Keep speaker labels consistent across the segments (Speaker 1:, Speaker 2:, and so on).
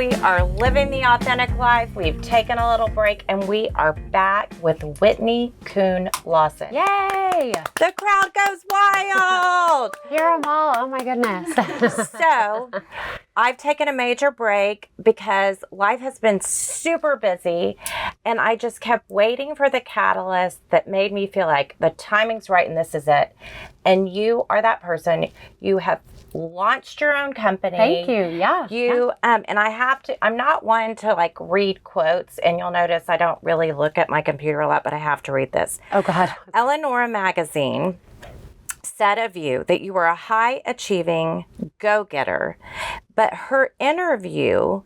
Speaker 1: We are living the authentic life. We've taken a little break and we are back with Whitney Kuhn Lawson.
Speaker 2: Yay!
Speaker 1: The crowd goes wild.
Speaker 2: Hear them all. Oh my goodness.
Speaker 1: So I've taken a major break because life has been super busy and I just kept waiting for the catalyst that made me feel like the timing's right and this is it. And you are that person. You have launched your own company.
Speaker 2: Thank you. Yeah.
Speaker 1: And I have to, I'm not one to like read quotes, and you'll notice I don't really look at my computer a lot, but I have to read this.
Speaker 2: Oh God.
Speaker 1: Eleanor magazine said of you that you were a high achieving go-getter, but her interview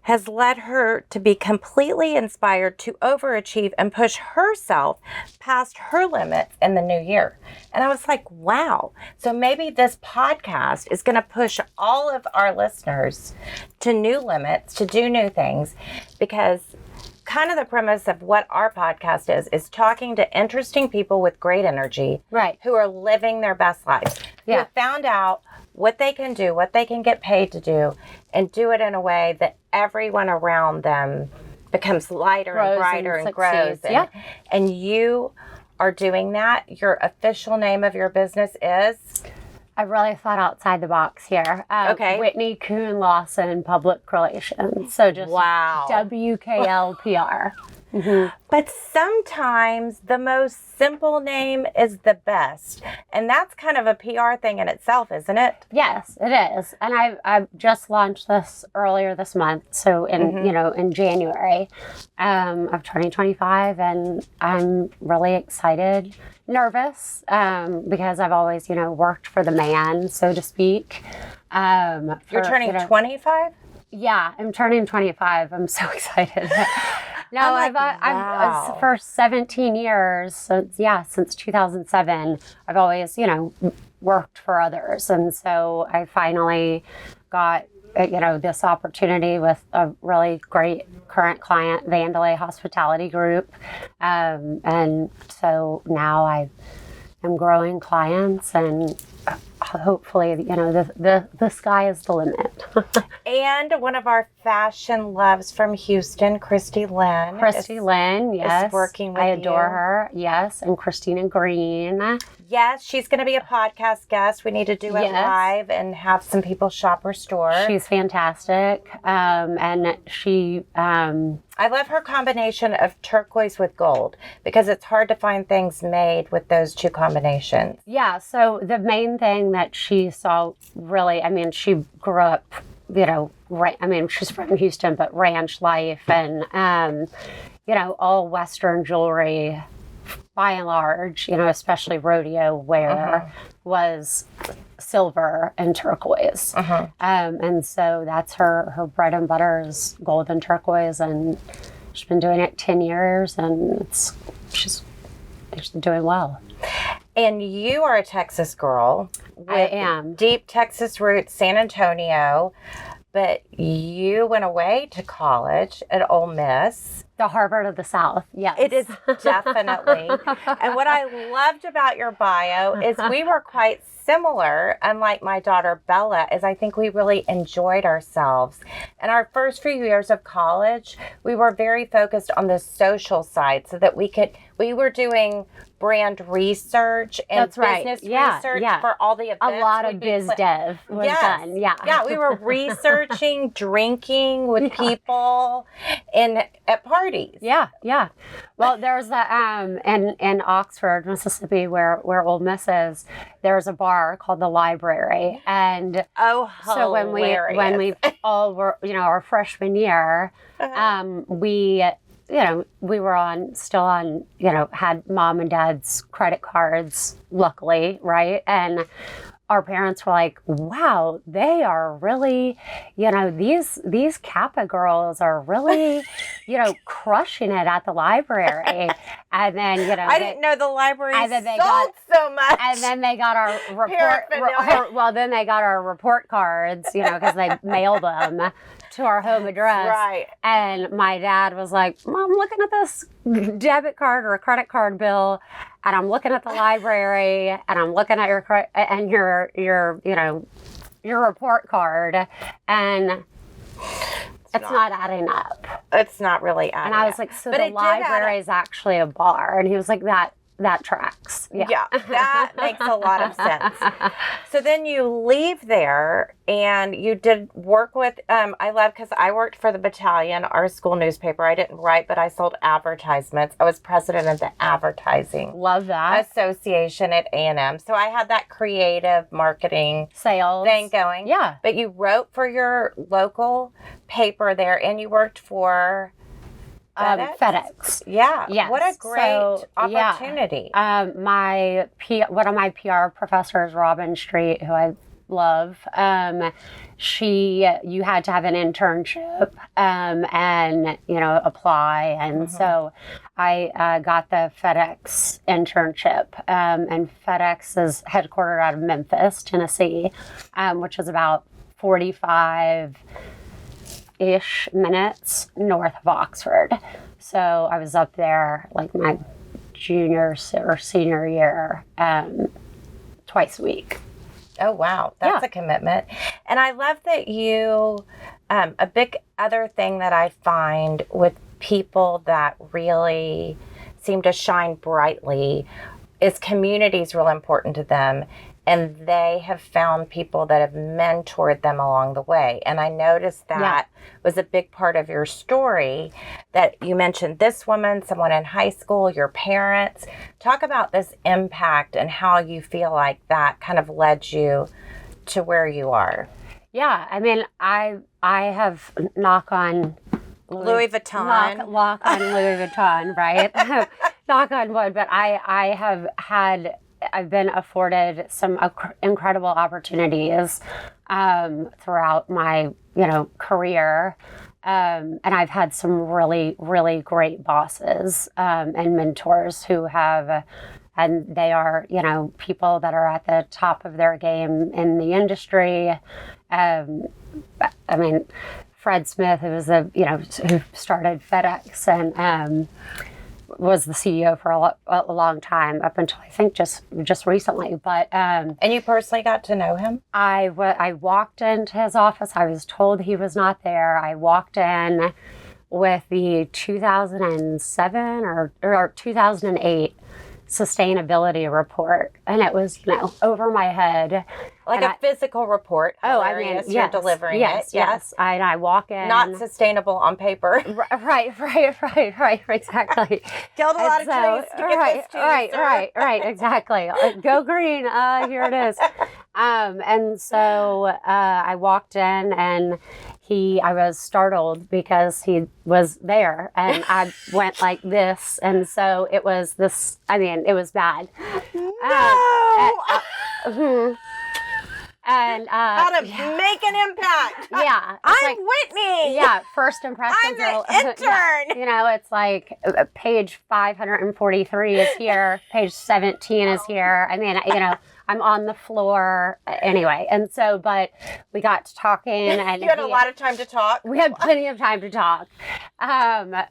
Speaker 1: has led her to be completely inspired to overachieve and push herself past her limits in the new year. And I was like, wow. So maybe this podcast is going to push all of our listeners to new limits, to do new things, because kind of the premise of what our podcast is talking to interesting people with great energy,
Speaker 2: right,
Speaker 1: who are living their best lives, who have found out what they can do, what they can get paid to do, and do it in a way that everyone around them becomes lighter and brighter and grows. And you are doing that. Your official name of your business is?
Speaker 2: I really thought outside the box here.
Speaker 1: Okay.
Speaker 2: Whitney Kuhn Lawson Public Relations. So just WKLPR. Mm-hmm.
Speaker 1: But sometimes the most simple name is the best. And that's kind of a PR thing in itself, isn't it?
Speaker 2: Yes, it is. And I just launched this earlier this month. So in January of 2025. And I'm really excited, nervous, because I've always, worked for the man, so to speak.
Speaker 1: You're turning 25?
Speaker 2: Yeah, I'm turning 25. I'm so excited. No,
Speaker 1: wow.
Speaker 2: For 17 years, since 2007, I've always, worked for others. And so I finally got, this opportunity with a really great current client, Vandalay Hospitality Group. And so now I'm growing clients, and hopefully, the sky is the limit.
Speaker 1: And one of our fashion loves from Houston, Christy Lynn.
Speaker 2: Yes.
Speaker 1: Is working with
Speaker 2: I adore her. Yes. And Christina Green.
Speaker 1: Yes, she's going to be a podcast guest. We need to do it live and have some people shop her store.
Speaker 2: She's fantastic. And she...
Speaker 1: I love her combination of turquoise with gold because it's hard to find things made with those two combinations.
Speaker 2: Yeah, so the main thing that she saw really, she grew up, she's from Houston, but ranch life and, all Western jewelry, by and large, especially rodeo wear, was silver and turquoise. And so that's her bread and butter is gold and turquoise, and she's been doing it 10 years, and she's doing well.
Speaker 1: And you are a Texas girl with
Speaker 2: I am.
Speaker 1: Deep Texas roots, San Antonio, but you went away to college at Ole Miss.
Speaker 2: The Harvard of the South, yes.
Speaker 1: It is definitely. And what I loved about your bio is we were quite similar, unlike my daughter Bella, is I think we really enjoyed ourselves. In our first few years of college, we were very focused on the social side so that we were doing brand research and business research for all the events.
Speaker 2: A lot of biz dev was done.
Speaker 1: Yeah, we were researching, drinking with people at parties.
Speaker 2: Yeah. Well, there's in Oxford, Mississippi, where Ole Miss is, there's a bar called the Library, and so when we all were, our freshman year, we were still on, had mom and dad's credit cards, luckily, right? And our parents were like, wow, they are really, these Kappa girls are really, crushing it at the library. And then,
Speaker 1: I didn't know the library sold so much.
Speaker 2: And then they got our report. Then they got our report cards, because they mailed them to our home address.
Speaker 1: Right.
Speaker 2: And my dad was like, Mom, I'm looking at this debit card or a credit card bill, and I'm looking at the library, and I'm looking at your report card, and It's not adding up.
Speaker 1: It's not really adding up.
Speaker 2: And I was like, so
Speaker 1: But
Speaker 2: the
Speaker 1: it did add
Speaker 2: library
Speaker 1: up.
Speaker 2: is actually a bar. And he was like, that tracks.
Speaker 1: Yeah, that makes a lot of sense. So then you leave there and you did work with, I love, because I worked for the Battalion, our school newspaper. I didn't write, but I sold advertisements. I was president of the Advertising
Speaker 2: Love that.
Speaker 1: Association at A&M. So I had that creative marketing
Speaker 2: Sales.
Speaker 1: thing going.
Speaker 2: Yeah.
Speaker 1: But you wrote for your local paper there and you worked for
Speaker 2: FedEx.
Speaker 1: Yeah.
Speaker 2: Yes.
Speaker 1: What a great opportunity.
Speaker 2: Yeah. One of my PR professors, Robin Street, who I love, you had to have an internship and, apply. And so I got the FedEx internship. And FedEx is headquartered out of Memphis, Tennessee, which is about 45 ish minutes north of Oxford. So I was up there like my junior or senior year, twice a week.
Speaker 1: Oh, wow. That's a commitment. And I love that you, a big other thing that I find with people that really seem to shine brightly is community is real important to them. And they have found people that have mentored them along the way. And I noticed that was a big part of your story, that you mentioned this woman, someone in high school, your parents. Talk about this impact and how you feel like that kind of led you to where you are.
Speaker 2: Yeah, I mean, I have knock on
Speaker 1: Louis Vuitton.
Speaker 2: Knock on Louis Vuitton, right? Knock on wood, but I've been afforded some incredible opportunities throughout my, career. And I've had some really, really great bosses and mentors who have, and they are, people that are at the top of their game in the industry. I mean, Fred Smith, who was who started FedEx and was the CEO for a long time, up until I think just recently. But
Speaker 1: and you personally got to know him?
Speaker 2: I walked into his office. I was told he was not there. I walked in with the 2007 or 2008 sustainability report, and it was over my head.
Speaker 1: Like a physical report.
Speaker 2: Oh, I mean, yes,
Speaker 1: you're delivering it.
Speaker 2: Yes. I walk in.
Speaker 1: Not sustainable on paper.
Speaker 2: Right, exactly.
Speaker 1: Killed a lot of trees to get this to you,
Speaker 2: right, exactly. Go green, here it is. And so I walked in and I was startled because he was there and I went like this. And so it was this, it was bad.
Speaker 1: No!
Speaker 2: And
Speaker 1: how to make an impact.
Speaker 2: Yeah.
Speaker 1: I'm Whitney.
Speaker 2: Yeah. First impressions.
Speaker 1: I'm the intern.
Speaker 2: It's like page 543 is here. Page 17 is here. I'm on the floor anyway. And so, but we got to talking and
Speaker 1: you had a lot of time to talk.
Speaker 2: We had plenty of time to talk. I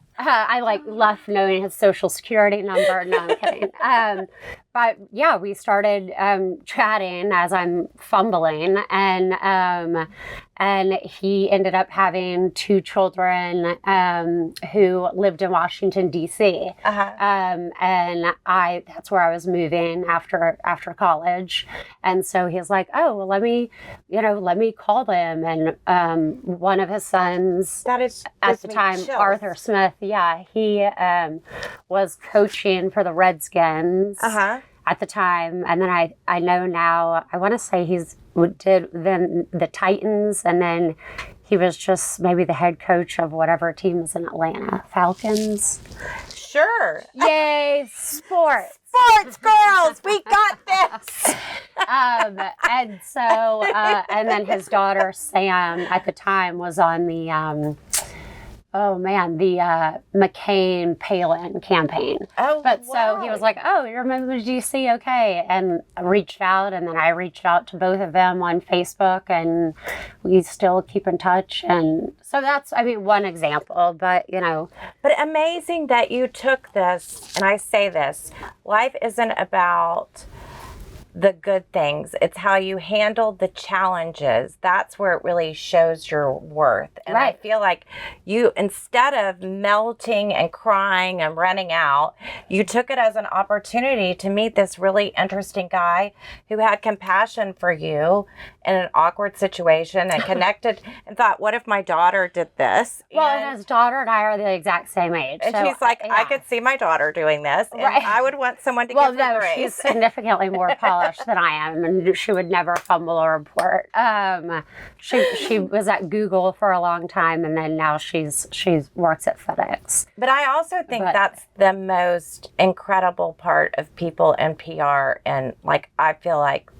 Speaker 2: left knowing his social security number. No, I'm kidding. But yeah, we started chatting as I'm fumbling, and he ended up having 2 children who lived in Washington, D.C. And that's where I was moving after college. And so he's like, oh, well, let me call them. And one of his sons,
Speaker 1: that is
Speaker 2: at the time,
Speaker 1: chills.
Speaker 2: Arthur Smith, he was coaching for the Redskins at the time. And then I know now, I want to say did then the Titans, and then he was just maybe the head coach of whatever team was in Atlanta, Falcons.
Speaker 1: Sure.
Speaker 2: Yay, sports.
Speaker 1: Sports girls, we got this.
Speaker 2: And so, and then his daughter Sam at the time was on the the McCain-Palin campaign.
Speaker 1: Oh,
Speaker 2: but
Speaker 1: wow.
Speaker 2: So he was like, oh, you're a member of DC, okay. And I reached out, and then I reached out to both of them on Facebook, and we still keep in touch. And so that's, one example, but,
Speaker 1: But amazing that you took this, and I say this, life isn't about the good things. It's how you handle the challenges. That's where it really shows your worth. And I feel like you, instead of melting and crying and running out, you took it as an opportunity to meet this really interesting guy who had compassion for you in an awkward situation and connected and thought, what if my daughter did this?
Speaker 2: Well, and his daughter and I are the exact same age.
Speaker 1: And
Speaker 2: so,
Speaker 1: she's like, I could see my daughter doing this, and I would want someone to give her grace.
Speaker 2: She's significantly more polished than I am, and she would never fumble a report. She was at Google for a long time, and then now she works at FedEx.
Speaker 1: But I also think that's the most incredible part of people in PR, and like I feel like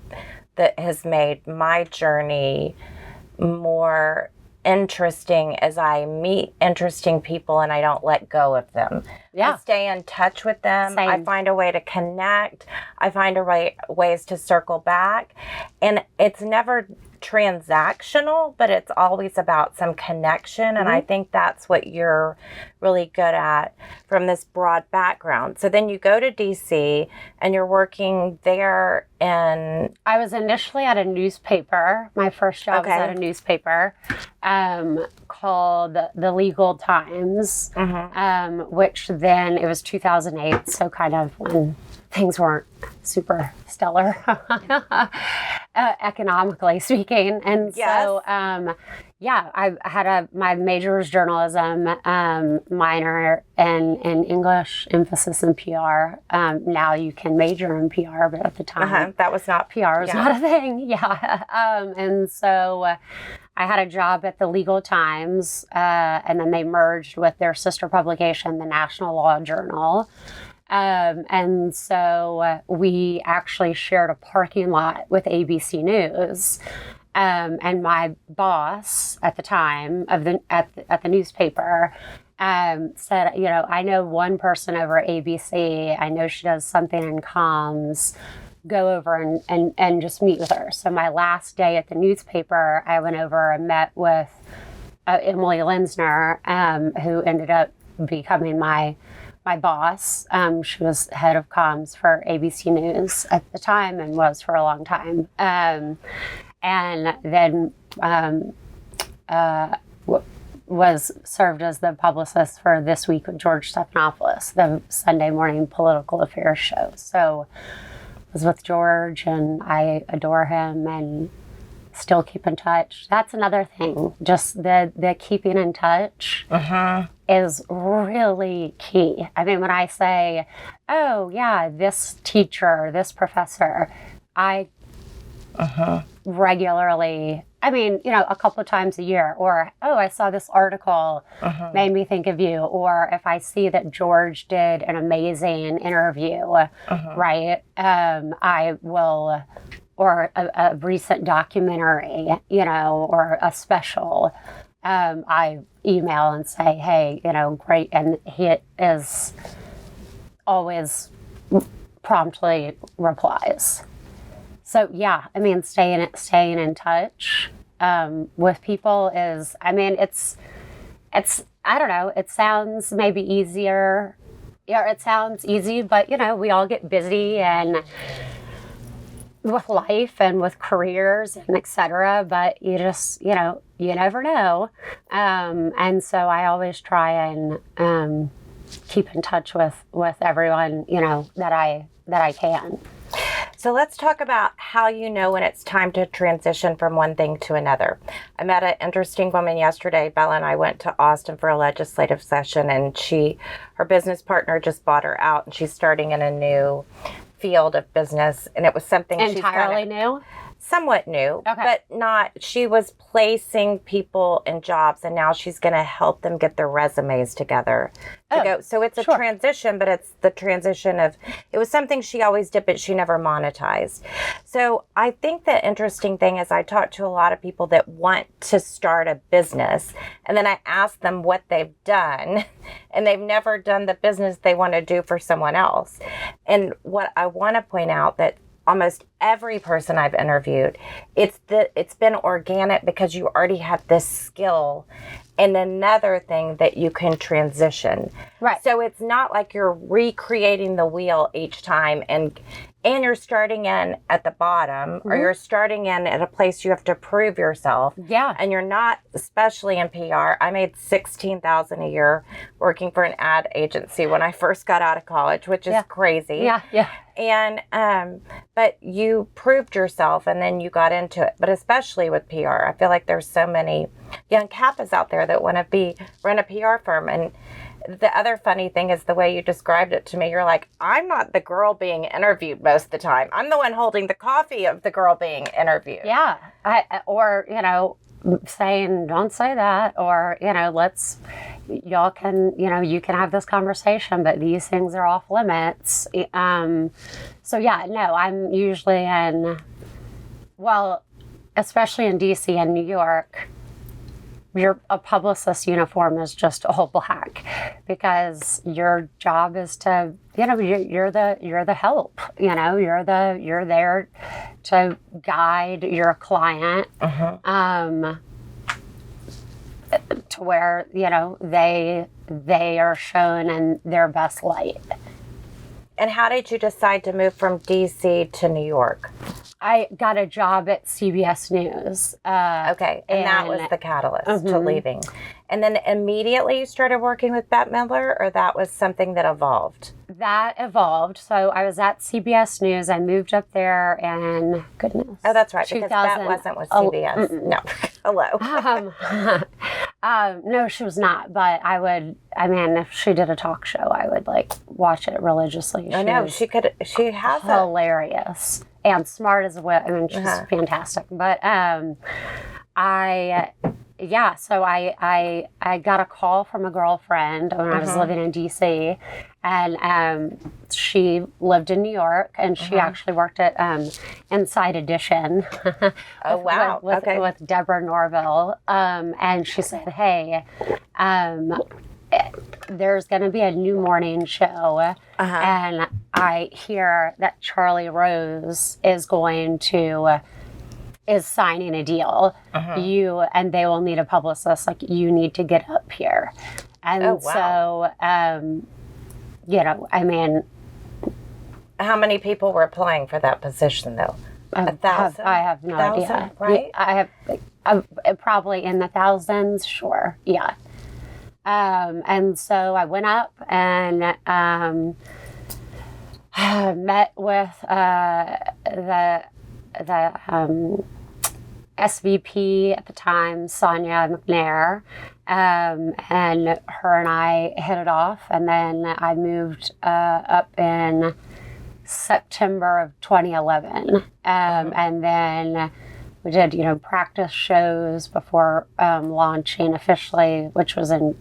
Speaker 1: that has made my journey more interesting as I meet interesting people and I don't let go of them.
Speaker 2: Yeah.
Speaker 1: I stay in touch with them.
Speaker 2: Same.
Speaker 1: I find a way to connect. I find ways to circle back. And it's never transactional, but it's always about some connection. And I think that's what you're really good at from this broad background. So then you go to DC and you're working there in...
Speaker 2: I was initially at a newspaper. My first job was at a newspaper called The Legal Times, which then it was 2008, so kind of when things weren't super stellar economically speaking. And so, I had my major was journalism, minor in English, emphasis in PR. Now you can major in PR, but at the time,
Speaker 1: that was not
Speaker 2: PR was not a thing. And so I had a job at the Legal Times, and then they merged with their sister publication, the National Law Journal. And so we actually shared a parking lot with ABC News. And my boss at the time at the newspaper said, I know one person over at ABC. I know she does something in comms. Go over and just meet with her. So my last day at the newspaper, I went over and met with Emily Linsner, who ended up becoming my boss. She was head of comms for ABC News at the time and was for a long time. And then was served as the publicist for This Week with George Stephanopoulos, the Sunday morning political affairs show. So I was with George, and I adore him and still keep in touch. That's another thing. Just the keeping in touch is really key. I mean, when I say, oh, yeah, this teacher, this professor, I regularly, a couple of times a year, or, oh, I saw this article, made me think of you, or if I see that George did an amazing interview, right, I will, or a recent documentary, or a special, I email and say, hey, great, and he is always promptly replies. So yeah, staying in touch with people is, it's I don't know, it sounds maybe easier. Yeah, it sounds easy, but we all get busy and with life and with careers and et cetera, but you just, you never know. And so I always try and keep in touch with everyone, that I can.
Speaker 1: So let's talk about how you know when it's time to transition from one thing to another. I met an interesting woman yesterday. Bella and I went to Austin for a legislative session, and her business partner just bought her out, and she's starting in a new field of business, and it was something
Speaker 2: entirely new?
Speaker 1: Somewhat new, but not. She was placing people in jobs, and now she's going to help them get their resumes together to go. So it's a transition, but it's the transition of, it was something she always did, but she never monetized. So I think the interesting thing is I talk to a lot of people that want to start a business, and then I ask them what they've done, and they've never done the business they want to do for someone else. And what I want to point out that almost every person I've interviewed, it's been organic because you already have this skill and another thing that you can transition.
Speaker 2: Right.
Speaker 1: So it's not like you're recreating the wheel each time and you're starting in at the bottom or you're starting in at a place you have to prove yourself.
Speaker 2: Yeah.
Speaker 1: And you're not, especially in PR. I made $16,000 a year working for an ad agency when I first got out of college, which is crazy.
Speaker 2: Yeah. Yeah.
Speaker 1: And, but you proved yourself and then you got into it. But especially with PR, I feel like there's so many young Kappas out there that want to run a PR firm. And the other funny thing is the way you described it to me. You're like, I'm not the girl being interviewed most of the time. I'm the one holding the coffee of the girl being interviewed.
Speaker 2: Yeah. Or, saying, don't say that. Or, y'all can, you can have this conversation, but these things are off limits. So, yeah, no, I'm usually especially in DC and New York, a publicist uniform is just all black because your job is to, you're the help, you're there to guide your client to where, they are shown in their best light.
Speaker 1: And how did you decide to move from DC to New York?
Speaker 2: I got a job at CBS News.
Speaker 1: Okay, and that was the catalyst to leaving. And then immediately you started working with Bette Midler, or that was something that evolved?
Speaker 2: That evolved. So I was at CBS News. I moved up there and, goodness.
Speaker 1: Oh, that's right, because Bette wasn't with CBS. No, hello.
Speaker 2: No, she was not. But if she did a talk show, I would watch it religiously.
Speaker 1: I know, she has
Speaker 2: hilarious and smart as well. She's fantastic. But so I got a call from a girlfriend when I was living in DC, and she lived in New York, and she actually worked at Inside Edition.
Speaker 1: Oh, wow.
Speaker 2: with Deborah Norville. And she said, hey, there's going to be a new morning show, and I hear that Charlie Rose is signing a deal. And they will need a publicist. You need to get up here. And so,
Speaker 1: how many people were applying for that position, though? 1,000?
Speaker 2: I have no idea.
Speaker 1: Right?
Speaker 2: I have probably in the thousands. Sure. Yeah. And so I went up and met with the SVP at the time, Sonia McNair, and her and I hit it off. And then I moved up in September of 2011, and then we did, practice shows before launching officially, which was in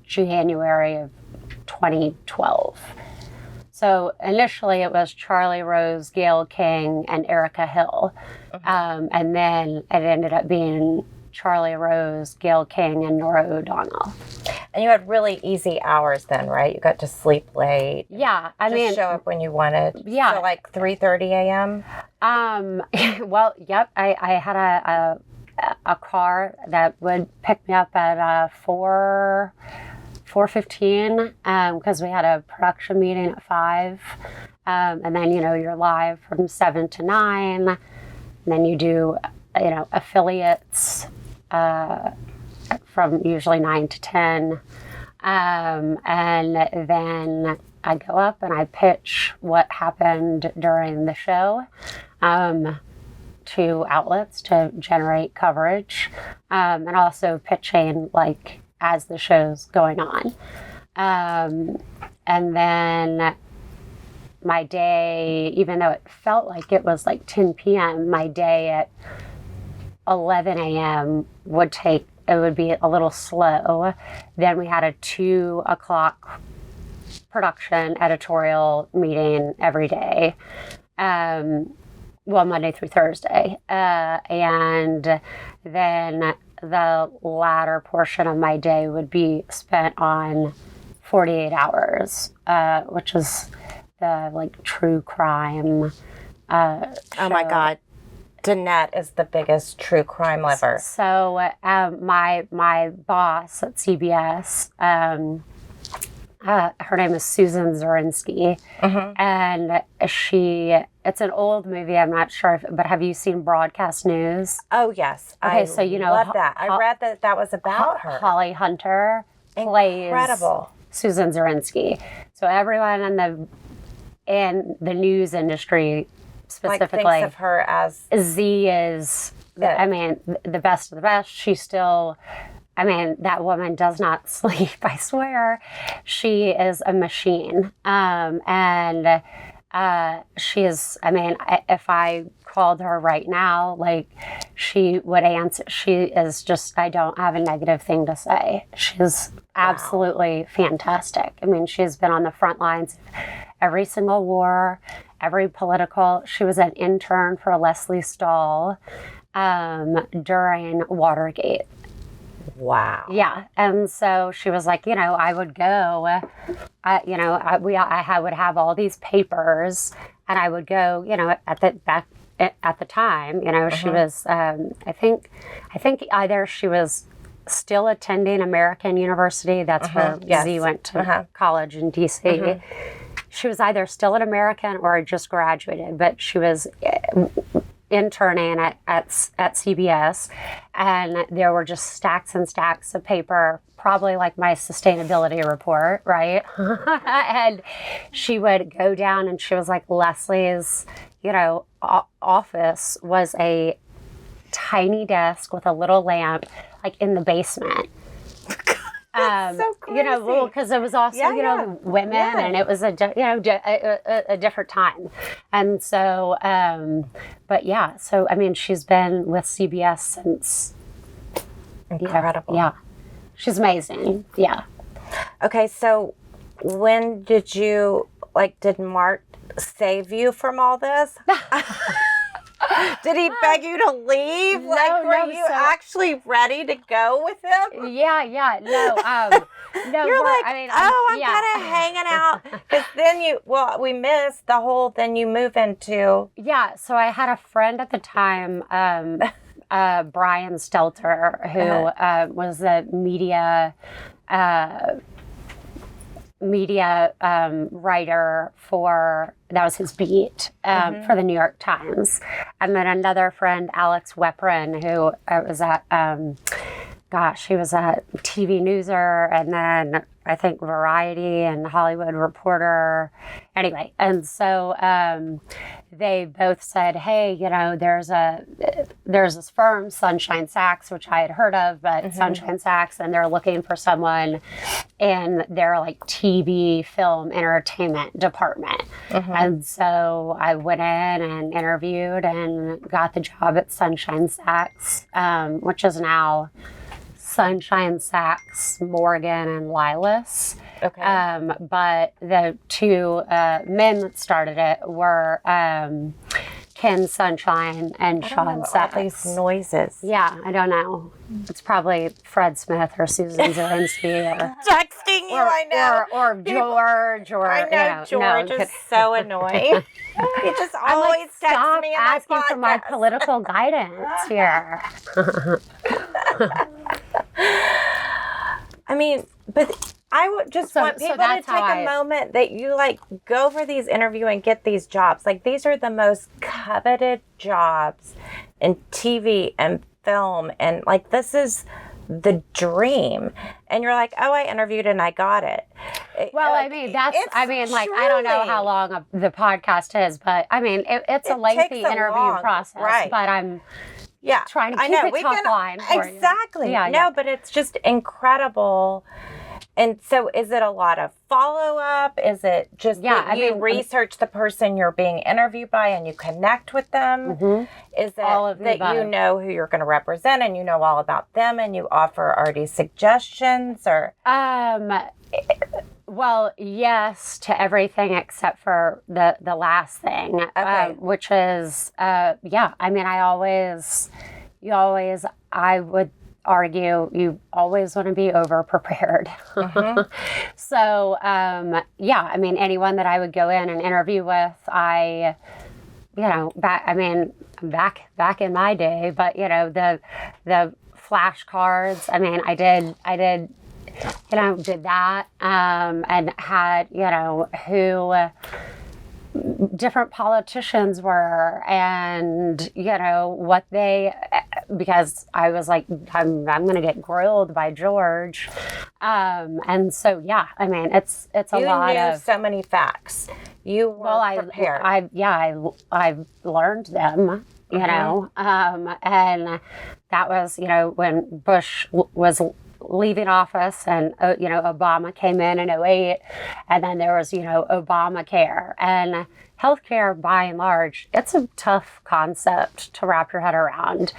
Speaker 2: January of 2012. So initially it was Charlie Rose, Gayle King, and Erica Hill. And then it ended up being Charlie Rose, Gayle King, and Nora O'Donnell.
Speaker 1: And you had really easy hours then, right? You got to sleep late.
Speaker 2: Yeah.
Speaker 1: Show up when you wanted.
Speaker 2: Yeah.
Speaker 1: So 3:30 a.m.?
Speaker 2: Well, yep. I had a car that would pick me up at 4:15 because we had a production meeting at 5. And then, you're live from 7 to 9. And then you do, affiliates from usually 9 to 10. And then I go up and I pitch what happened during the show to outlets to generate coverage, and also pitching as the show's going on. And then my day, even though it felt like it was 10 p.m., my day at 11 a.m. would be a little slow. Then we had a 2 o'clock production editorial meeting every day. Monday through Thursday. And then the latter portion of my day would be spent on 48 Hours, which is the true crime show.
Speaker 1: Oh my God. Danette is the biggest true crime lover.
Speaker 2: So my boss at CBS, her name is Susan Zirinsky, and it's an old movie. I'm not sure, but have you seen Broadcast News?
Speaker 1: Oh, yes.
Speaker 2: Okay,
Speaker 1: I
Speaker 2: so
Speaker 1: love that. I read that was about her.
Speaker 2: Holly Hunter plays Susan Zirinsky. So everyone in the news industry specifically
Speaker 1: thinks of her as
Speaker 2: Z is, the best of the best. She's still, that woman does not sleep, I swear. She is a machine. And she is, if I called her right now, like, she would answer. She is just, I don't have a negative thing to say. She's absolutely fantastic. She's been on the front lines of every single war, every political. She was an intern for Leslie Stahl during Watergate.
Speaker 1: Wow.
Speaker 2: Yeah. And so she was like, I would go, I would have all these papers, and I would go, at the time, she was, I think either she was still attending American University. That's where Z went to college in DC. She was either still at American or just graduated, but she was interning at CBS, and there were just stacks and stacks of paper, probably like my sustainability report, right? And she would go down, and she was like, Leslie's, office was a tiny desk with a little lamp, like in the basement.
Speaker 1: So crazy.
Speaker 2: Because it was also, women, and it was a different time. And so, she's been with CBS since.
Speaker 1: Incredible.
Speaker 2: Yeah. She's amazing. Yeah.
Speaker 1: Okay, so when did Mark save you from all this? Did he beg you to leave? Were you actually ready to go with him?
Speaker 2: Yeah. No.
Speaker 1: You're like, I'm kind of hanging out. Because then we missed the whole, then you move into.
Speaker 2: Yeah, so I had a friend at the time, Brian Stelter, who was the media writer that was his beat for the New York Times. And then another friend, Alex Weprin, who was at, he was a TV newser, and then I think Variety and Hollywood Reporter. Anyway, and so they both said, hey, there's this firm, Sunshine Sachs, which I had heard of, but Sunshine Sachs, and they're looking for someone in their TV, film, entertainment department. And so I went in and interviewed and got the job at Sunshine Sachs, which is now Sunshine Sachs, Morgan, and Lilas.
Speaker 1: Okay.
Speaker 2: But the two men that started it were Ken Sunshine and Sean Sachs.
Speaker 1: All these noises.
Speaker 2: Yeah, I don't know. It's probably Fred Smith or Susan Zirinsky or
Speaker 1: texting you. I know.
Speaker 2: Or George or
Speaker 1: I know George is so annoying. He just always texts me.
Speaker 2: Asking for my political guidance here.
Speaker 1: But I would just want people to take a moment that you go for these interviews and get these jobs. These are the most coveted jobs in TV and film, and this is the dream. And you're like, oh, I interviewed and I got it.
Speaker 2: Well, I don't know how long the podcast is, but it's a lengthy interview process.
Speaker 1: Right.
Speaker 2: But I'm trying to keep it top line for you.
Speaker 1: Exactly. But it's just incredible. And so is it a lot of follow-up? Is it just you research the person you're being interviewed by and you connect with them? Mm-hmm. Is it that you know who you're going to represent and you know all about them and you offer already suggestions? Or
Speaker 2: well, yes to everything except for the last thing, which is, I would argue you always want to be over prepared. Mm-hmm. So, anyone that I would go in and interview with, I'm back in my day, but the flashcards. I mean, I did did that, and had, who different politicians were, and, what they, because I was like, I'm going to get grilled by George. And so, yeah, I mean, it's a lot of
Speaker 1: so many facts. You were prepared.
Speaker 2: I learned them, and that was, when Bush was leaving office, and Obama came in '08, and then there was Obamacare, and healthcare by and large, it's a tough concept to wrap your head around,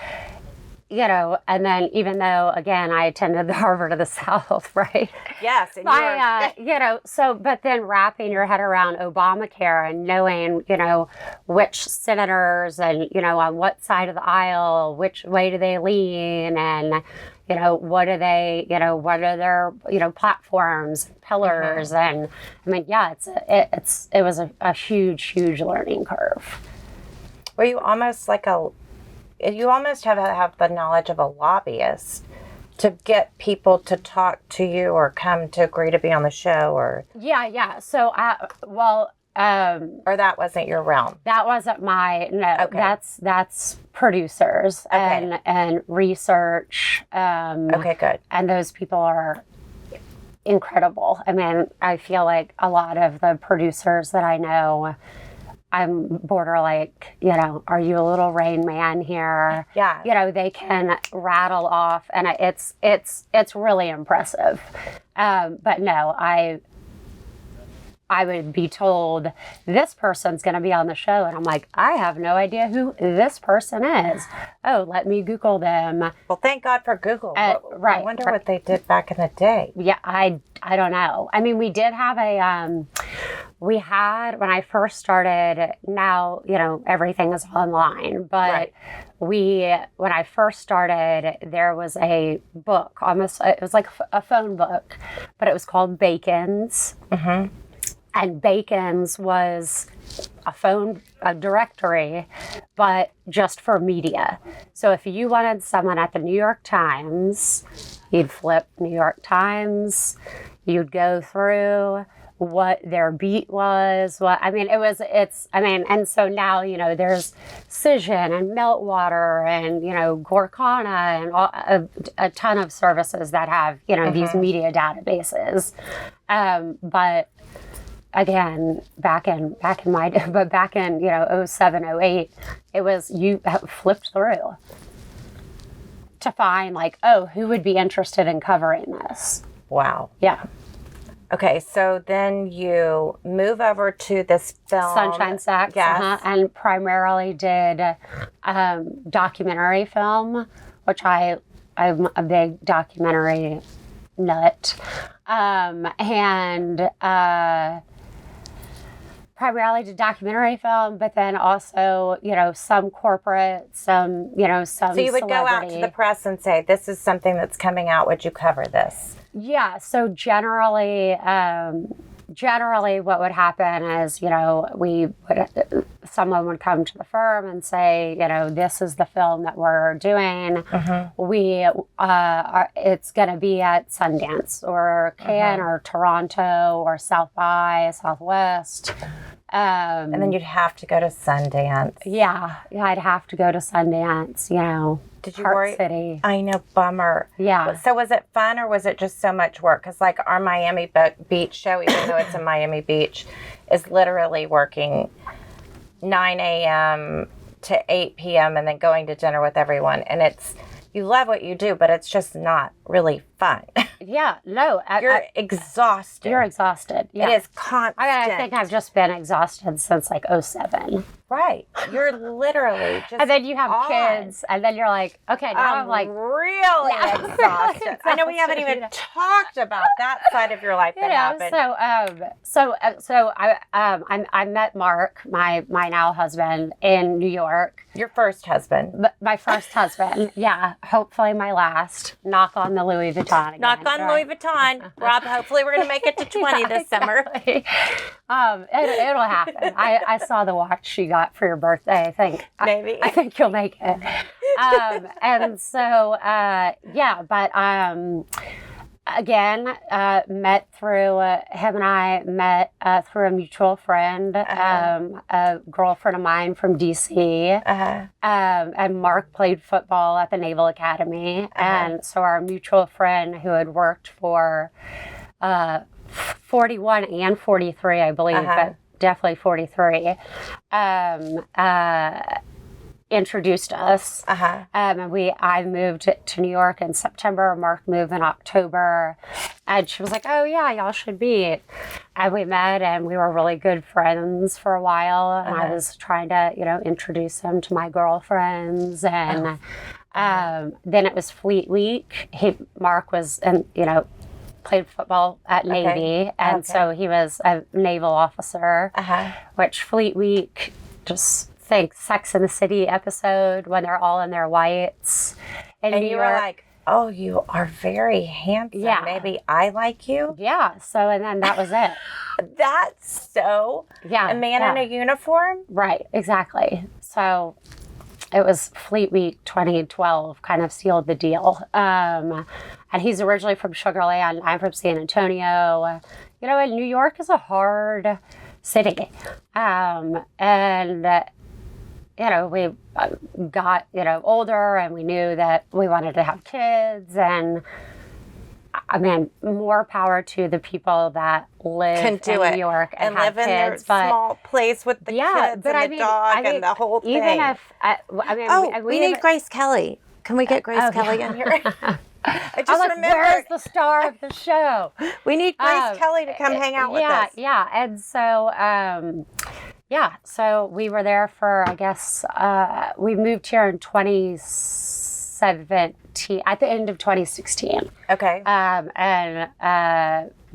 Speaker 2: and then even though, again, I attended the Harvard of the South, right?
Speaker 1: Yes. And
Speaker 2: but then wrapping your head around Obamacare and knowing, which senators and, on what side of the aisle, which way do they lean, and, what are they, what are their, platforms, pillars, and I mean, yeah, it was a huge learning curve.
Speaker 1: Well, you almost have the knowledge of a lobbyist to get people to talk to you or come to agree to be on the show, or
Speaker 2: so
Speaker 1: or that wasn't your realm.
Speaker 2: That wasn't
Speaker 1: Okay.
Speaker 2: That's producers,
Speaker 1: Okay.
Speaker 2: and research.
Speaker 1: Okay, good.
Speaker 2: And those people are incredible. I mean, I feel like a lot of the producers that I know, I'm border like, are you a little Rain Man here?
Speaker 1: Yeah.
Speaker 2: They can rattle off, and it's really impressive. But no, I would be told this person's going to be on the show, and I'm like, I have no idea who this person is. Oh, let me Google them.
Speaker 1: Well, thank God for Google.
Speaker 2: Right.
Speaker 1: I wonder what they did back in the day.
Speaker 2: Yeah, I don't know. I mean, we did have when I first started, now, everything is online, but
Speaker 1: Right.
Speaker 2: when I first started, there was a book, it was like a phone book, but it was called Bacon's.
Speaker 1: Mm-hmm.
Speaker 2: And Bacon's was a directory, but just for media. So if you wanted someone at the New York Times, you'd flip New York Times, you'd go through what their beat was, and so now, there's Cision and Meltwater and, Gorkana and a ton of services that have, these media databases. But again, back in 07, 08, it was, you flipped through to find like, oh, who would be interested in covering this?
Speaker 1: Wow.
Speaker 2: Yeah.
Speaker 1: Okay, so then you move over to this film.
Speaker 2: Sunshine Sex.
Speaker 1: Yes.
Speaker 2: And primarily did documentary film, which I'm a big documentary nut. Primarily did documentary film, but then also, some corporate, some
Speaker 1: So you would go out to the press and say, this is something that's coming out. Would you cover this?
Speaker 2: Yeah. So generally what would happen is, someone would come to the firm and say, this is the film that we're doing. Mm-hmm. It's going to be at Sundance or Cannes or Toronto or South by Southwest.
Speaker 1: And then you'd have to go to Sundance.
Speaker 2: Yeah, I'd have to go to Sundance,
Speaker 1: Did you
Speaker 2: Park
Speaker 1: worry?
Speaker 2: City.
Speaker 1: I know, bummer.
Speaker 2: Yeah.
Speaker 1: So was it fun, or was it just so much work? Because like our Miami Beach show, even though it's in Miami Beach, is literally working 9 a.m. to 8 p.m. and then going to dinner with everyone. And you love what you do, but it's just not really fun.
Speaker 2: Yeah, no.
Speaker 1: You're exhausted.
Speaker 2: You're exhausted. Yeah.
Speaker 1: It is constant.
Speaker 2: I think I've just been exhausted since like 07.
Speaker 1: Right. You're literally just
Speaker 2: And then you have
Speaker 1: on.
Speaker 2: kids, and then you're like, okay, now I'm like,
Speaker 1: really exhausted. I know we haven't even talked about that side of your life that happened.
Speaker 2: So I met Mark, my now husband, in New York.
Speaker 1: Your first husband.
Speaker 2: My first husband, yeah. Hopefully my last. Knock on the Louis Vuitton again.
Speaker 1: Knock on
Speaker 2: right?
Speaker 1: Louis Vuitton. Rob, hopefully we're going to make it to 20 this summer.
Speaker 2: It'll happen. I saw the watch you got for your birthday.
Speaker 1: Maybe.
Speaker 2: I think you'll make it. And so, but again, met through, him and I met through a mutual friend, a girlfriend of mine from DC. And Mark played football at the Naval Academy. And so our mutual friend who had worked for 41 and 43, I believe, but definitely 43, introduced us. And I moved to New York in September. Mark moved in October. And she was like, oh, yeah, y'all should meet. And we met, and we were really good friends for a while. And I was trying to, introduce him to my girlfriends. And then it was Fleet Week. Mark was, played football at Navy. And so he was a naval officer, which Fleet Week, just think Sex and the City episode when they're all in their whites.
Speaker 1: And you were like, oh, you are very handsome. Yeah. Maybe I like you?
Speaker 2: Yeah. So, and then that was it.
Speaker 1: That's so... Yeah. A man in a uniform?
Speaker 2: Right. Exactly. So it was Fleet Week 2012 kind of sealed the deal. And he's originally from Sugar Land. I'm from San Antonio. And New York is a hard city. We got, older, and we knew that we wanted to have kids. And I mean, more power to the people that live in New York and have
Speaker 1: live in
Speaker 2: kids,
Speaker 1: their small place with the kids and the dog and the whole thing.
Speaker 2: Even if,
Speaker 1: we need Grace Kelly. Can we get Grace Kelly in here? I just remembered.
Speaker 2: Where's the star of the show?
Speaker 1: We need Grace Kelly to come hang out with us.
Speaker 2: Yeah. And so, so we were there for, I guess, we moved here in 2017, at the end of 2016.
Speaker 1: Okay.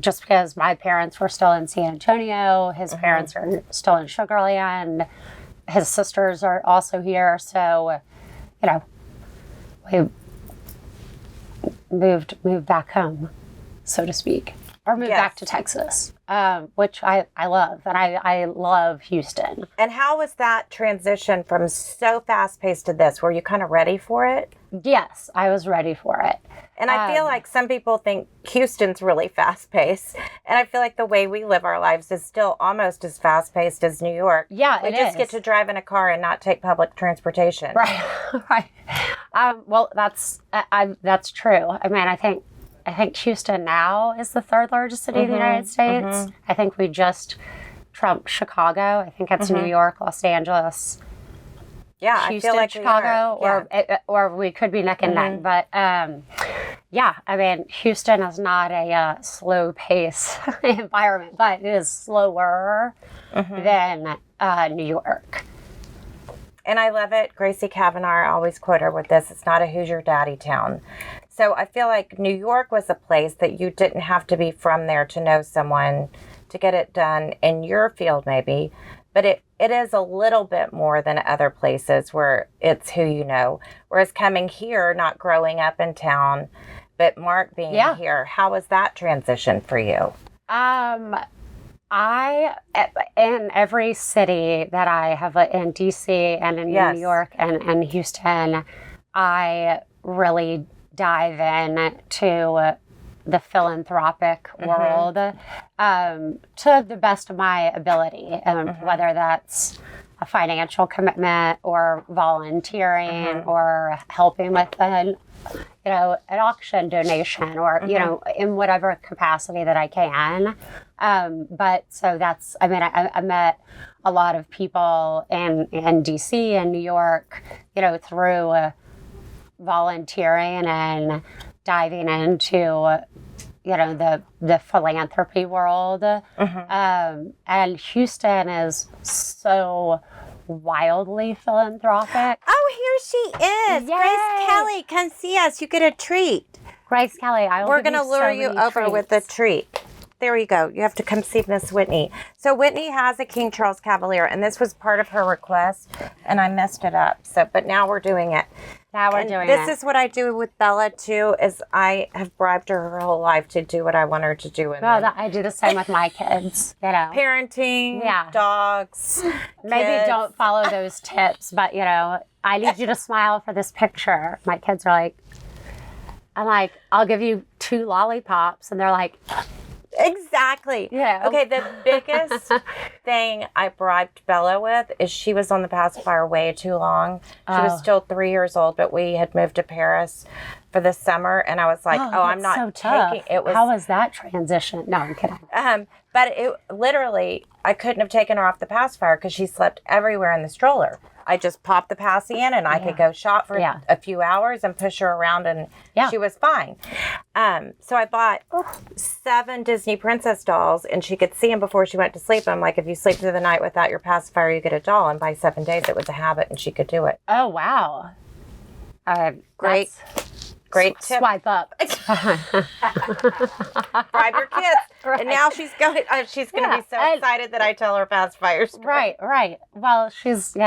Speaker 2: Just because my parents were still in San Antonio, his parents are still in Sugar Land, his sisters are also here. So, we moved back home, so to speak. Or moved back to Texas, which I love. And I love Houston.
Speaker 1: And how was that transition from so fast-paced to this? Were you kind of ready for it?
Speaker 2: Yes, I was ready for it.
Speaker 1: And I feel like some people think Houston's really fast-paced. And I feel like the way we live our lives is still almost as fast-paced as New York.
Speaker 2: Yeah,
Speaker 1: we just get to drive in a car and not take public transportation.
Speaker 2: Right, right. Well, that's true. I mean, I think Houston now is the third largest city in the United States. I think we just trumped Chicago. I think it's New York, Los Angeles, Houston,
Speaker 1: I feel like
Speaker 2: Chicago, or we could be neck and neck. But I mean, Houston is not a slow pace environment, but it is slower than New York.
Speaker 1: And I love it. Gracie Kavanaugh, I always quote her with this: it's not a who's your daddy town. So I feel like New York was a place that you didn't have to be from there to know someone to get it done in your field maybe. But it is a little bit more than other places where it's who you know. Whereas coming here, not growing up in town, but Mark being here, how was that transition for you?
Speaker 2: In every city that I have, in DC and in New York and Houston, I really dive in to the philanthropic world to the best of my ability, whether that's a financial commitment or volunteering or helping with an auction donation or, in whatever capacity that I can. But so that's, I mean, I met a lot of people in DC and New York, through volunteering and diving into, the philanthropy world. And Houston is so wildly philanthropic.
Speaker 1: Oh, here she is.
Speaker 2: Yay.
Speaker 1: Grace Kelly, come see us. You get a treat.
Speaker 2: Grace Kelly,
Speaker 1: We're going to lure you over with a treat. there you go. You have to come see Miss Whitney. So Whitney has a King Charles Cavalier, and this was part of her request, and I messed it up. So, but now we're doing it. This is what I do with Bella too. Is I have bribed her whole life to do what I want her to do.
Speaker 2: I do the same with my kids. You know,
Speaker 1: parenting, dogs.
Speaker 2: Maybe
Speaker 1: kids.
Speaker 2: don't follow those tips, but you know, I need you to smile for this picture. My kids are like, I'm like, I'll give you 2 lollipops, and they're like.
Speaker 1: Exactly.
Speaker 2: Yeah.
Speaker 1: Okay, the biggest thing I bribed Bella with is she was on the pacifier way too long. She was still 3 years old, but we had moved to Paris for the summer, and I was like, I'm not
Speaker 2: so tough.
Speaker 1: taking it.
Speaker 2: How was that transition? No, I'm kidding.
Speaker 1: But it literally, I couldn't have taken her off the pacifier because she slept everywhere in the stroller. I just popped the passy in, and I could go shop for a few hours and push her around, and she was fine. So I bought 7 Disney princess dolls, and she could see them before she went to sleep. I'm like, if you sleep through the night without your pacifier, you get a doll. And by 7 days, it was a habit, and she could do it.
Speaker 2: Oh, wow.
Speaker 1: Great tip.
Speaker 2: Swipe up.
Speaker 1: Bribe your kids. Right. And now she's going to be so excited that I tell her pacifier story.
Speaker 2: Right. Well, she's,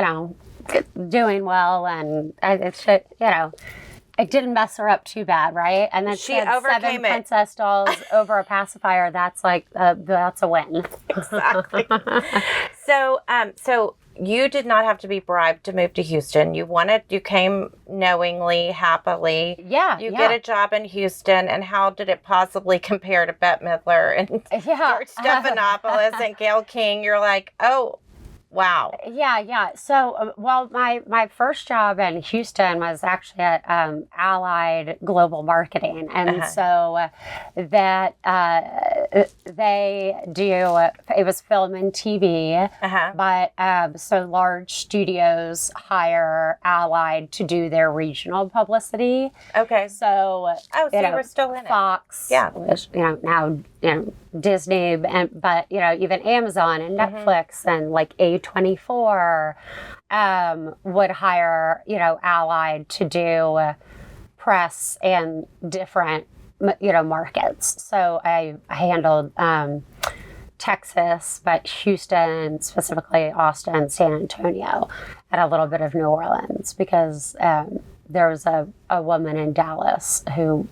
Speaker 2: doing well, and it should, it didn't mess her up too bad, right? And then she had 7 princess dolls over a pacifier. That's like, that's a win.
Speaker 1: Exactly. So you did not have to be bribed to move to Houston. You came knowingly, happily.
Speaker 2: Yeah.
Speaker 1: You get a job in Houston, and how did it possibly compare to Bette Midler and George Stephanopoulos and Gayle King? You're like, oh, wow.
Speaker 2: Yeah. So, my first job in Houston was actually at Allied Global Marketing. And so that they do, it was film and TV, but so large studios hire Allied to do their regional publicity.
Speaker 1: Okay.
Speaker 2: So,
Speaker 1: you were still in
Speaker 2: Fox, which, now, Disney, but, even Amazon and Netflix and like A24 would hire, Allied to do press and different, markets. So I handled Texas, but Houston, specifically Austin, San Antonio, and a little bit of New Orleans, because there was a woman in Dallas who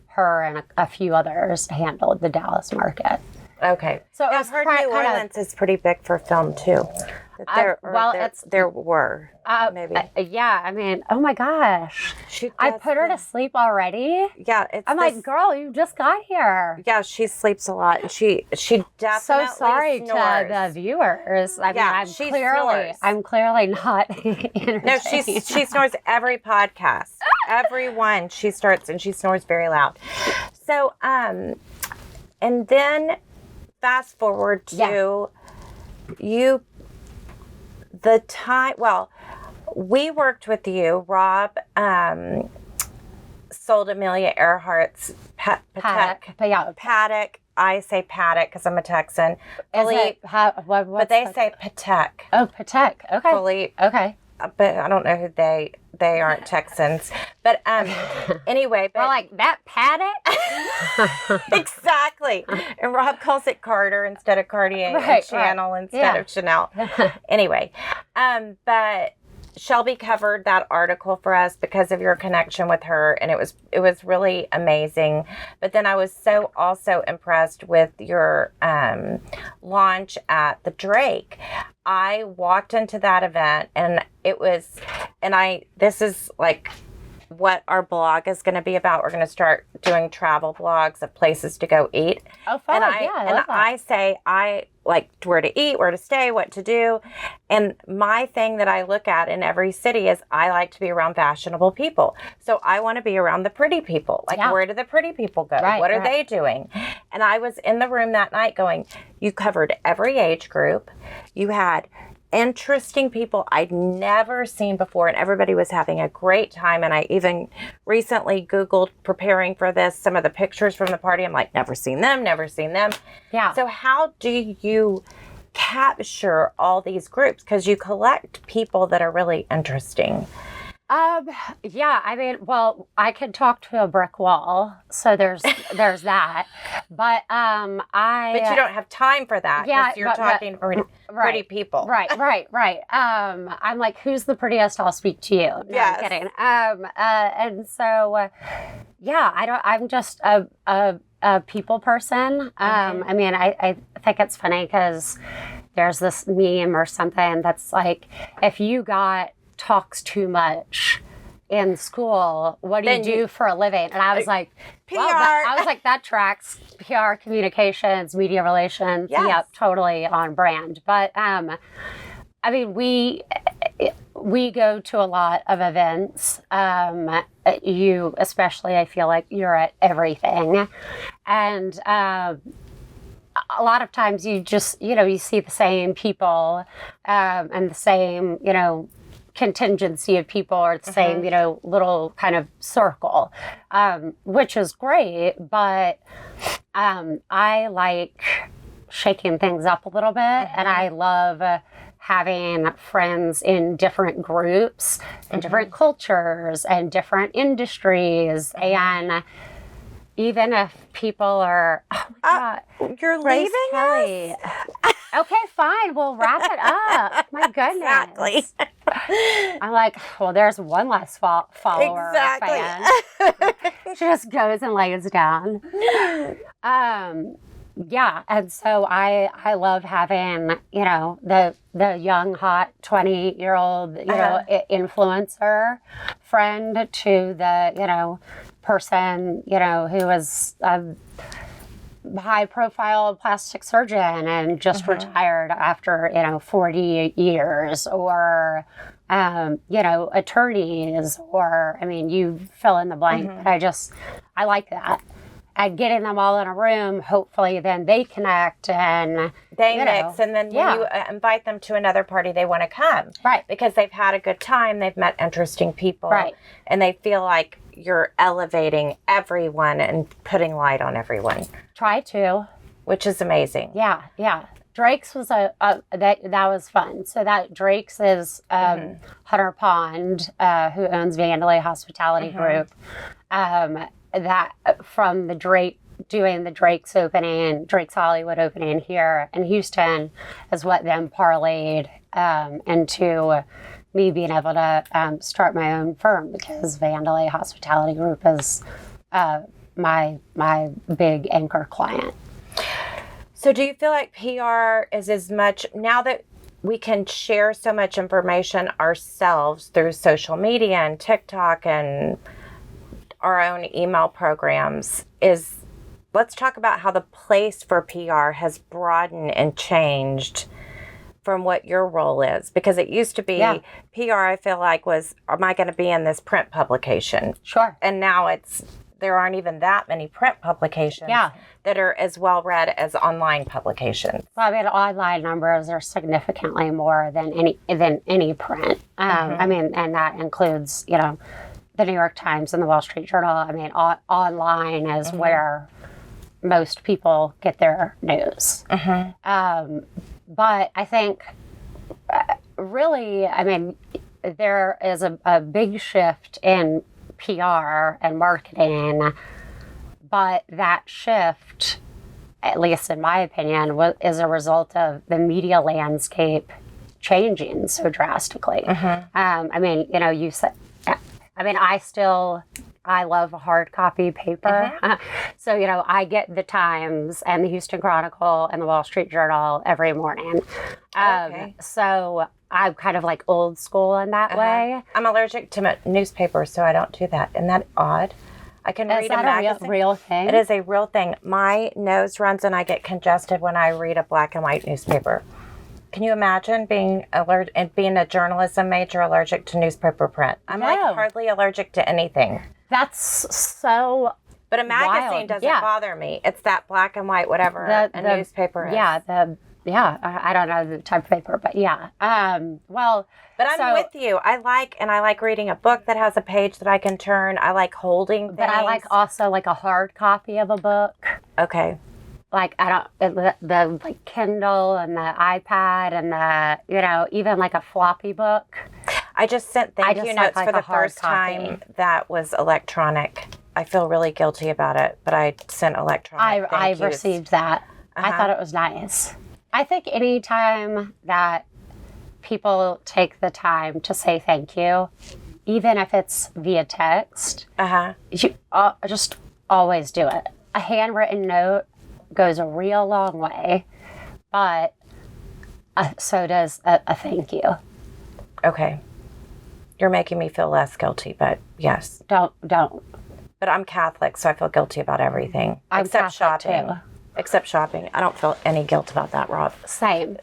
Speaker 2: her and a few others handled the Dallas market.
Speaker 1: Okay. So I've heard New Orleans is pretty big for film too. There were maybe.
Speaker 2: Yeah, I mean, oh my gosh, I put her to sleep already.
Speaker 1: Yeah,
Speaker 2: I'm like, girl, you just got here.
Speaker 1: Yeah, she sleeps a lot, and she definitely.
Speaker 2: So sorry to the viewers. I mean, I'm clearly not entertained.
Speaker 1: No, she snores every podcast, every one. She starts and she snores very loud. So and then fast forward to you. The time, we worked with you. Rob sold Amelia Earhart's Paddock. I say Paddock because I'm a Texan. But they say Patek.
Speaker 2: Oh, Patek. Okay.
Speaker 1: Philippe.
Speaker 2: Okay.
Speaker 1: But I don't know who they aren't Texans. But anyway.
Speaker 2: We're like, that Paddock?
Speaker 1: Exactly. And Rob calls it Carter instead of Cartier, and Chanel instead of Chanel. Anyway, but Shelby covered that article for us because of your connection with her, and it was really amazing. But then I was so also impressed with your launch at the Drake. I walked into that event, and this is like what our blog is going to be about. We're going to start doing travel blogs of places to go eat.
Speaker 2: Oh, fun.
Speaker 1: I say I like where to eat, where to stay, what to do. And my thing that I look at in every city is I like to be around fashionable people. So I want to be around the pretty people. Like, where do the pretty people go? What are they doing? And I was in the room that night going, you covered every age group. You had interesting people I'd never seen before, and everybody was having a great time. And I even recently Googled, preparing for this, some of the pictures from the party. I'm like, never seen them. Yeah. So how do you capture all these groups? Because you collect people that are really interesting.
Speaker 2: Yeah, I mean, well, I could talk to a brick wall, so there's that. But
Speaker 1: But you don't have time for that.
Speaker 2: Yeah,
Speaker 1: You're talking to pretty people.
Speaker 2: Right. I'm like, who's the prettiest? I'll speak to you. No,
Speaker 1: Yes.
Speaker 2: I'm kidding. And so, yeah, I'm just a people person. I mean, I think it's funny because there's this meme or something that's like, if you talks too much in school, what do you do for a living? And I was like,
Speaker 1: PR.
Speaker 2: well, that tracks. PR, communications, media relations.
Speaker 1: Yes.
Speaker 2: Yep, totally on brand. But I mean, we go to a lot of events. You especially, I feel like you're at everything, and a lot of times you just, you see the same people and the same, contingency of people, or the same, little kind of circle, which is great. But I like shaking things up a little bit, and I love having friends in different groups and different cultures and different industries. And even if people are, oh my God,
Speaker 1: You're
Speaker 2: Grace
Speaker 1: leaving
Speaker 2: Kelly.
Speaker 1: us?
Speaker 2: Okay, fine. We'll wrap it up. My goodness.
Speaker 1: Exactly.
Speaker 2: I'm like, well, there's one less follower or fan. She just goes and lays down. Yeah, and so I love having, the young, hot 20-year-old, influencer friend to the, person, who is a high-profile plastic surgeon and just retired after, 40 years, or, attorneys, or, I mean, you fill in the blank. But I like that. And getting them all in a room, hopefully then they connect and
Speaker 1: they mix, and then when you invite them to another party, they want to come.
Speaker 2: Right.
Speaker 1: Because they've had a good time, they've met interesting people.
Speaker 2: Right.
Speaker 1: And they feel like you're elevating everyone and putting light on everyone.
Speaker 2: Try to.
Speaker 1: Which is amazing.
Speaker 2: Yeah. Drake's was that was fun. So that Drake's is Hunter Pond, who owns Vandalay Hospitality Group. That from the doing the Drake's Hollywood opening here in Houston is what then parlayed into me being able to start my own firm, because Vandalay Hospitality Group is my big anchor client.
Speaker 1: So do you feel like PR is as much, now that we can share so much information ourselves through social media and TikTok and our own email programs, let's talk about how the place for PR has broadened and changed from what your role is, because it used to be PR, I feel like, was, am I going to be in this print publication?
Speaker 2: Sure.
Speaker 1: And now there aren't even that many print publications that are as well read as online publications.
Speaker 2: Well, I mean, online numbers are significantly more than any print. I mean, and that includes, the New York Times and the Wall Street Journal. I mean, online is where most people get their news. But I think really, I mean, there is a big shift in PR and marketing, but that shift, at least in my opinion, is a result of the media landscape changing so drastically. I mean, you said, I mean, I love a hard copy paper. So, I get the Times and the Houston Chronicle and the Wall Street Journal every morning. So I'm kind of like old school in that way.
Speaker 1: I'm allergic to newspapers, so I don't do that. Isn't that odd? I can read a magazine.
Speaker 2: Is that a real thing?
Speaker 1: It is a real thing. My nose runs and I get congested when I read a black and white newspaper. Can you imagine being a journalism major allergic to newspaper print? I'm like hardly allergic to anything.
Speaker 2: That's so.
Speaker 1: But a magazine doesn't bother me. It's that black and white, whatever a newspaper is.
Speaker 2: I don't know the type of paper, but
Speaker 1: But I'm with you. I like reading a book that has a page that I can turn. I like holding things.
Speaker 2: But I like also like a hard copy of a book.
Speaker 1: Okay.
Speaker 2: Like the like Kindle and the iPad and the even like a floppy book.
Speaker 1: I just sent thank
Speaker 2: just
Speaker 1: you
Speaker 2: like,
Speaker 1: notes for
Speaker 2: a
Speaker 1: the
Speaker 2: hard
Speaker 1: first
Speaker 2: copy.
Speaker 1: time that was electronic. I feel really guilty about it, but I sent electronic
Speaker 2: I
Speaker 1: thank yous.
Speaker 2: received that. I thought it was nice. I think any time that people take the time to say thank you, even if it's via text, you just always do it. A handwritten note goes a real long way, but so does a thank you.
Speaker 1: Okay. You're making me feel less guilty, but yes.
Speaker 2: Don't.
Speaker 1: But I'm Catholic, so I feel guilty about everything.
Speaker 2: I'm
Speaker 1: except
Speaker 2: Catholic,
Speaker 1: shopping.
Speaker 2: too.
Speaker 1: Except shopping. I don't feel any guilt about that, Rob.
Speaker 2: Same.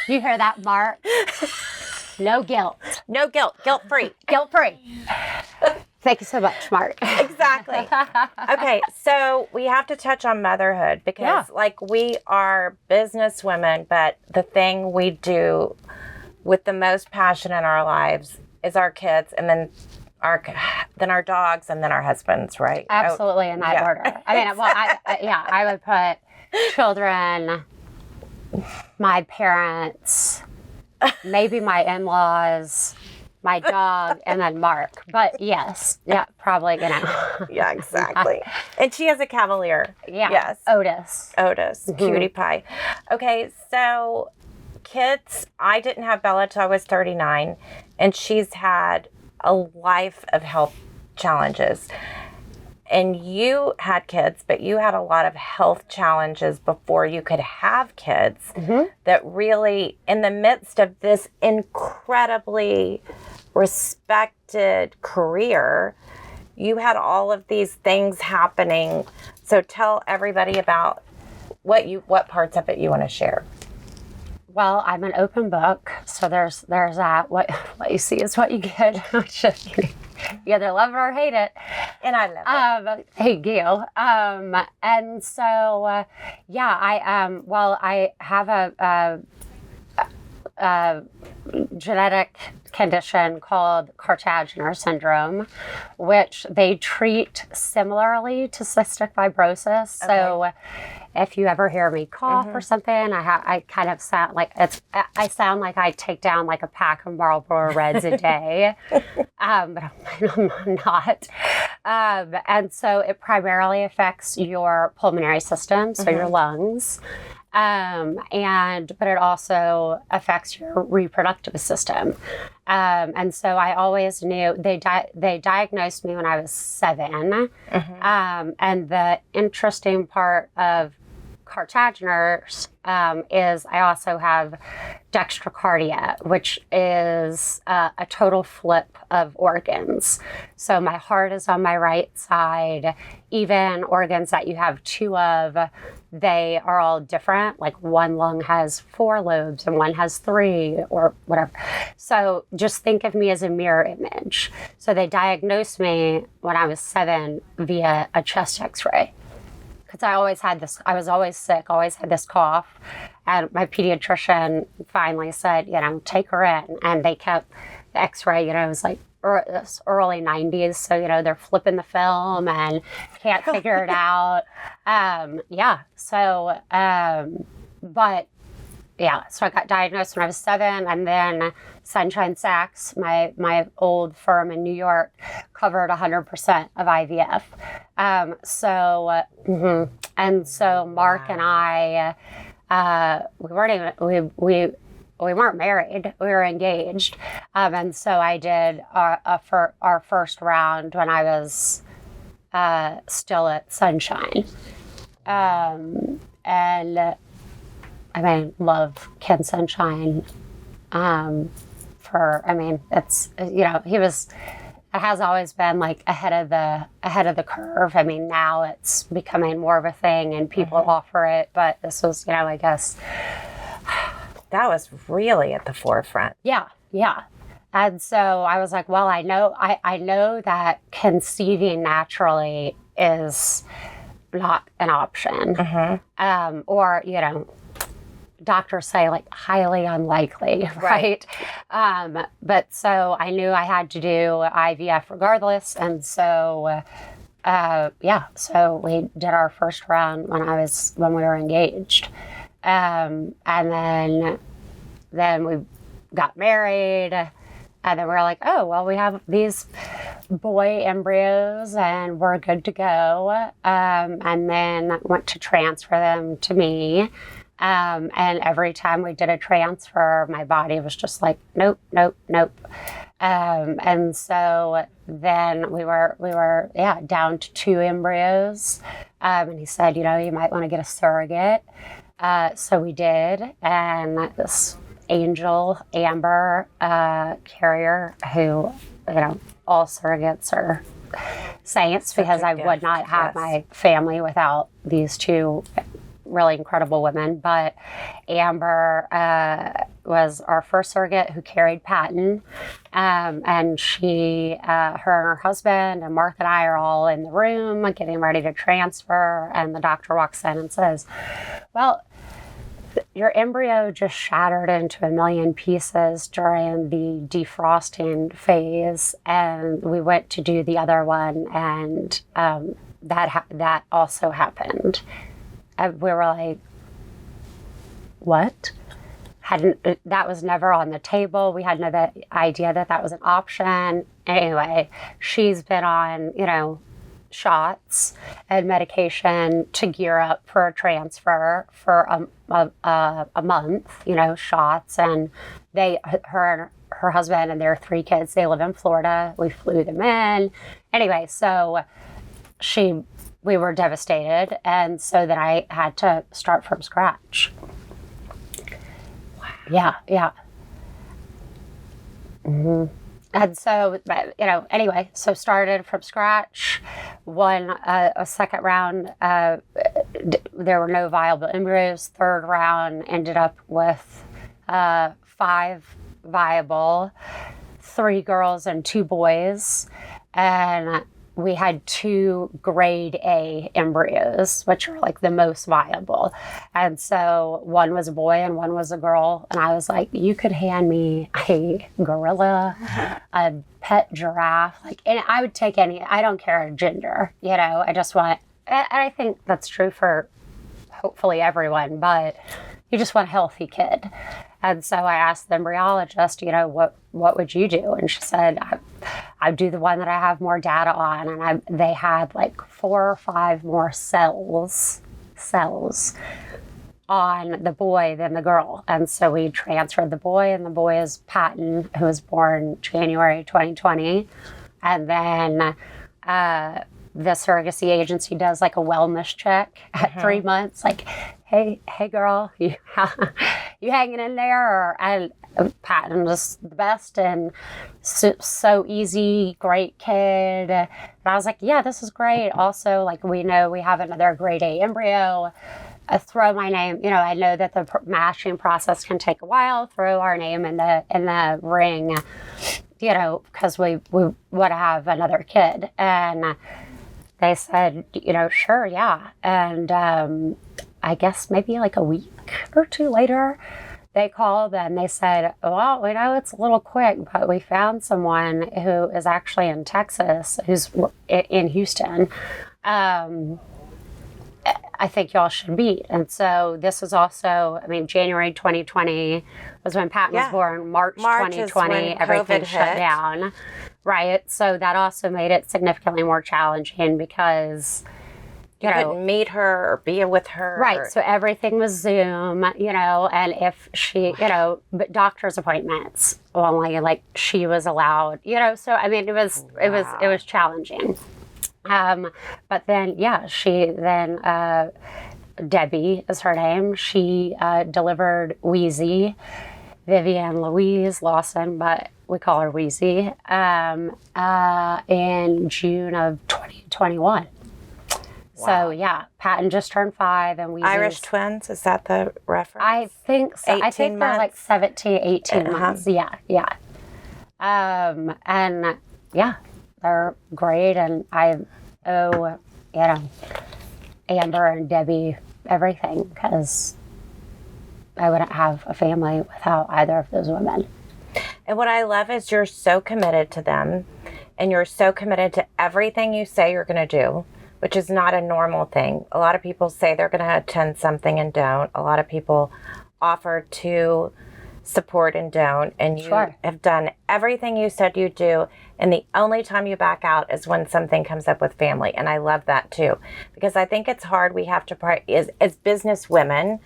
Speaker 2: You hear that, Mark? No guilt.
Speaker 1: No guilt. Guilt-free.
Speaker 2: Guilt-free. Thank you so much, Mark.
Speaker 1: Exactly. Okay, so we have to touch on motherhood because, we are business women, but the thing we do with the most passion in our lives is our kids, and then our dogs, and then our husbands, right?
Speaker 2: Absolutely, in that order. I mean, well, I would put children, my parents, maybe my in-laws, my dog, and then Mark. But yes, probably,
Speaker 1: Yeah, exactly. And she has a Cavalier.
Speaker 2: Yeah.
Speaker 1: Yes. Otis, cutie pie. Okay, so kids, I didn't have Bella till I was 39, and she's had a life of health challenges. And you had kids, but you had a lot of health challenges before you could have kids that really, in the midst of this incredibly respected career, you had all of these things happening. So tell everybody about what parts of it you want to share.
Speaker 2: Well, I'm an open book, so there's that. What you see is what you get. You either love it or hate it.
Speaker 1: And I love it.
Speaker 2: Thank you. And so, I have a genetic condition called Cartaginer syndrome, which they treat similarly to cystic fibrosis. Okay. So if you ever hear me cough or something, I kind of sound like I sound like I take down like a pack of Marlboro Reds a day, but I'm not. And so it primarily affects your pulmonary system, so your lungs. But it also affects your reproductive system. And so I always knew they diagnosed me when I was 7. And the interesting part of Cartageners is I also have dextrocardia, which is a total flip of organs. So my heart is on my right side. Even organs that you have 2 of, they are all different. Like one lung has 4 lobes and one has 3 or whatever. So just think of me as a mirror image. So they diagnosed me when I was 7 via a chest x-ray. Because I always had this, I was always sick, always had this cough. And my pediatrician finally said, take her in. And they kept the x-ray, it was like early 90s. So, they're flipping the film and can't figure it out. So I got diagnosed when I was 7, and then Sunshine Sachs, my old firm in New York, covered 100% of IVF. And so Mark and I, we weren't married, we were engaged. And so I did our first round when I was still at Sunshine. Love Ken Sunshine. It has always been like ahead of the curve. I mean, now it's becoming more of a thing and people offer it, but this was, I guess.
Speaker 1: That was really at the forefront.
Speaker 2: Yeah. And so I was like, well, I know that conceiving naturally is not an option. Doctors say like highly unlikely, right? But so I knew I had to do IVF regardless. And so, so we did our first round when we were engaged. And then we got married. And then we were like, oh, well, we have these boy embryos and we're good to go. And then went to transfer them to me. And every time we did a transfer, my body was just like, nope, nope, nope. And so then we were down to 2 embryos. And he said, you might want to get a surrogate. So we did. And this Angel Amber carrier, who, all surrogates are saints, because I would not have my family without these 2 really incredible women. But Amber was our first surrogate who carried Patton, and she, her and her husband and Martha and I are all in the room getting ready to transfer, and the doctor walks in and says, well, your embryo just shattered into 1 million pieces during the defrosting phase, and we went to do the other one, and that also happened. And we were like, what? That was never on the table. We had no idea that was an option. Anyway, she's been on, shots and medication to gear up for a transfer for a month, shots. And her husband and their 3 kids, they live in Florida. We flew them in. Anyway, so we were devastated. And so then I had to start from scratch. Wow. Yeah. Mm-hmm. And so, anyway, so started from scratch, won a second round. There were no viable embryos. 3rd round ended up with 5 viable, 3 girls and 2 boys. And we had 2 grade A embryos, which are like the most viable. And so one was a boy and one was a girl. And I was like, you could hand me a gorilla, a pet giraffe, and I would take any, I don't care gender, I just want, and I think that's true for hopefully everyone, but you just want a healthy kid. And so I asked the embryologist, what would you do? And she said, I'd do the one that I have more data on. And they had like 4 or 5 more cells on the boy than the girl. And so we transferred the boy, and the boy is Patton, who was born January 2020. And then the surrogacy agency does like a wellness check at 3 months, like, hey girl, you hanging in there? And Patton was the best and so easy, great kid. And I was like, yeah, this is great. Also, like, we know we have another grade A embryo. Throw my name, I know that the matching process can take a while. Throw our name in the ring, because we want to have another kid. And they said, sure, yeah. And I guess maybe like a week or 2 later, they called and they said, well, we know it's a little quick, but we found someone who is actually in Texas, who's in Houston. I think y'all should meet. And so this is also, January 2020 was when Patton was born. March 2020, everything shut down. Right. So that also made it significantly more challenging because
Speaker 1: you couldn't meet her or be with her.
Speaker 2: Right. So everything was Zoom, and if she, but doctor's appointments only, like, she was allowed, so it was challenging. But then, Debbie is her name. She delivered Wheezy, Vivian Louise Lawson, but we call her Wheezy, in June of 2021. Wow. So, Patton just turned 5. And
Speaker 1: Irish twins, is that the reference?
Speaker 2: I think so. I think they're like 17, 18 months. Yeah. And, they're great. And I owe, Amber and Debbie everything, because I wouldn't have a family without either of those women.
Speaker 1: And what I love is you're so committed to them, and you're so committed to everything you say you're going to do, which is not a normal thing. A lot of people say they're going to attend something and don't. A lot of people offer to support and don't, and you
Speaker 2: Sure.
Speaker 1: have done everything you said you'd do, and the only time you back out is when something comes up with family. And I love that too, because I think it's hard. We have to as business women,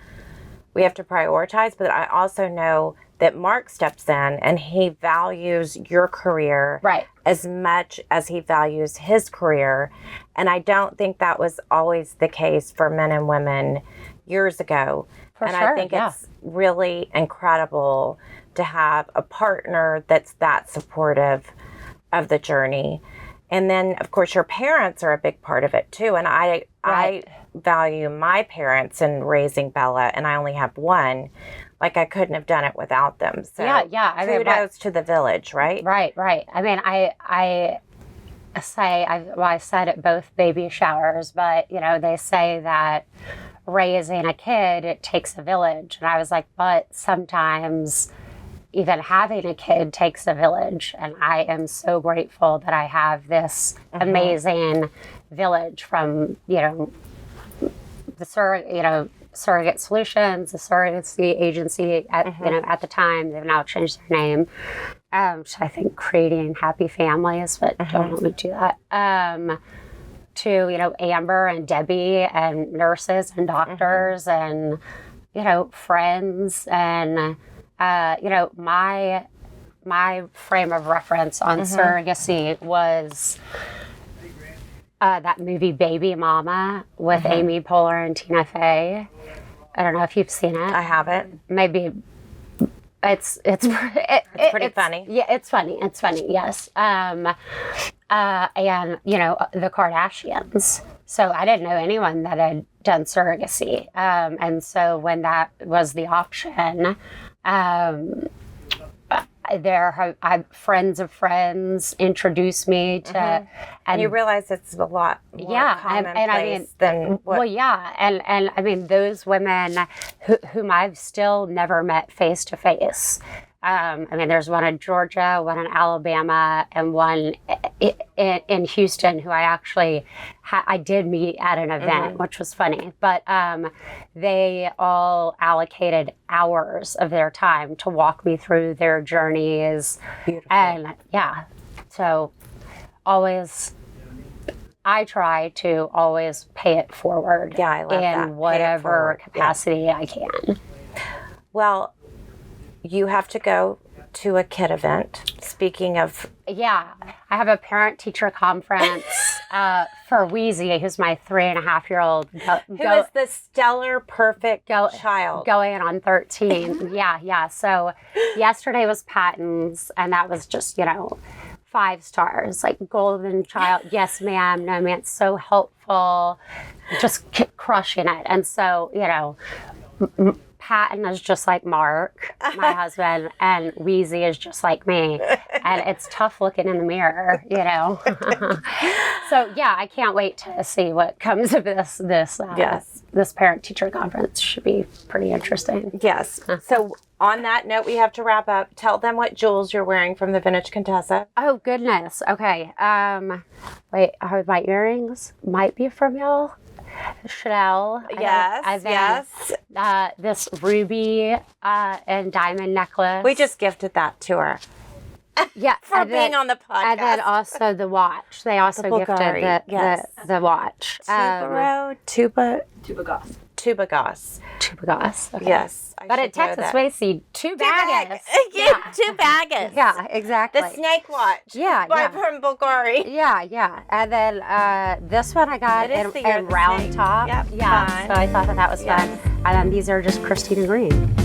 Speaker 1: we have to prioritize, but I also know that Mark steps in and he values your career
Speaker 2: Right.
Speaker 1: as much as he values his career. And I don't think that was always the case for men and women years ago.
Speaker 2: For
Speaker 1: and
Speaker 2: sure,
Speaker 1: I think
Speaker 2: yeah.
Speaker 1: it's really incredible to have a partner that's that supportive of the journey. And then, of course, your parents are a big part of it too. And I value my parents in raising Bella, and I only have one. Like, I couldn't have done it without them. So
Speaker 2: Yeah. I mean,
Speaker 1: kudos to the village, right?
Speaker 2: Right. I mean, I said at both baby showers, but, they say that raising a kid, it takes a village. And I was like, but sometimes even having a kid takes a village. And I am so grateful that I have this amazing village from, the Surrogate Solutions, the surrogacy agency at the time. They've now changed their name. Which I think creating happy families, but don't really do that. To, Amber and Debbie and nurses and doctors and, friends and, my frame of reference on surrogacy was that movie Baby Mama with Amy Poehler and Tina Fey. I don't know if you've seen it.
Speaker 1: I haven't.
Speaker 2: Maybe it's
Speaker 1: pretty funny.
Speaker 2: Yeah, it's funny. It's funny. Yes. And the Kardashians. So I didn't know anyone that had done surrogacy. And so when that was the option, friends of friends introduced me to,
Speaker 1: and you realize it's a lot more commonplace than what.
Speaker 2: Well, yeah, and I mean those women whom I've still never met face to face. I mean, there's one in Georgia, one in Alabama, and one in Houston who I actually I did meet at an event, which was funny. But they all allocated hours of their time to walk me through their journeys.
Speaker 1: Beautiful.
Speaker 2: And yeah, so I try to always pay it forward.
Speaker 1: Yeah, I love that.
Speaker 2: In whatever capacity I can.
Speaker 1: Well, you have to go to a kid event. Speaking of...
Speaker 2: Yeah, I have a parent-teacher conference for Wheezy, who's my 3.5-year-old.
Speaker 1: Who is the stellar, perfect child.
Speaker 2: Going on 13. Yeah. So yesterday was Patton's, and that was just, 5 stars. Like, golden child. Yes, ma'am. No, ma'am. So helpful. Just crushing it. And so, Patton is just like Mark, my husband, and Wheezy is just like me. And it's tough looking in the mirror, So, yeah, I can't wait to see what comes of this parent-teacher conference. Should be pretty interesting.
Speaker 1: Yes. So, on that note, we have to wrap up. Tell them what jewels you're wearing from the Vintage Contessa.
Speaker 2: Oh, goodness. Okay. Wait, are my earrings? Might be from y'all. Chanel.
Speaker 1: Yes.
Speaker 2: This ruby and diamond necklace.
Speaker 1: We just gifted that to her.
Speaker 2: Yeah,
Speaker 1: for being on the podcast.
Speaker 2: And then also the watch. They also gifted the watch.
Speaker 1: Tubagoss.
Speaker 2: Okay.
Speaker 1: Yes.
Speaker 2: But at Texas Wacy, two baggers.
Speaker 1: Two baggers.
Speaker 2: Yeah, exactly.
Speaker 1: The snake watch.
Speaker 2: Yeah.
Speaker 1: From Bulgari.
Speaker 2: Yeah. And then this one I got in round top.
Speaker 1: Yep.
Speaker 2: Yeah.
Speaker 1: Fun.
Speaker 2: So I thought that was fun. And then these are just Christina Green.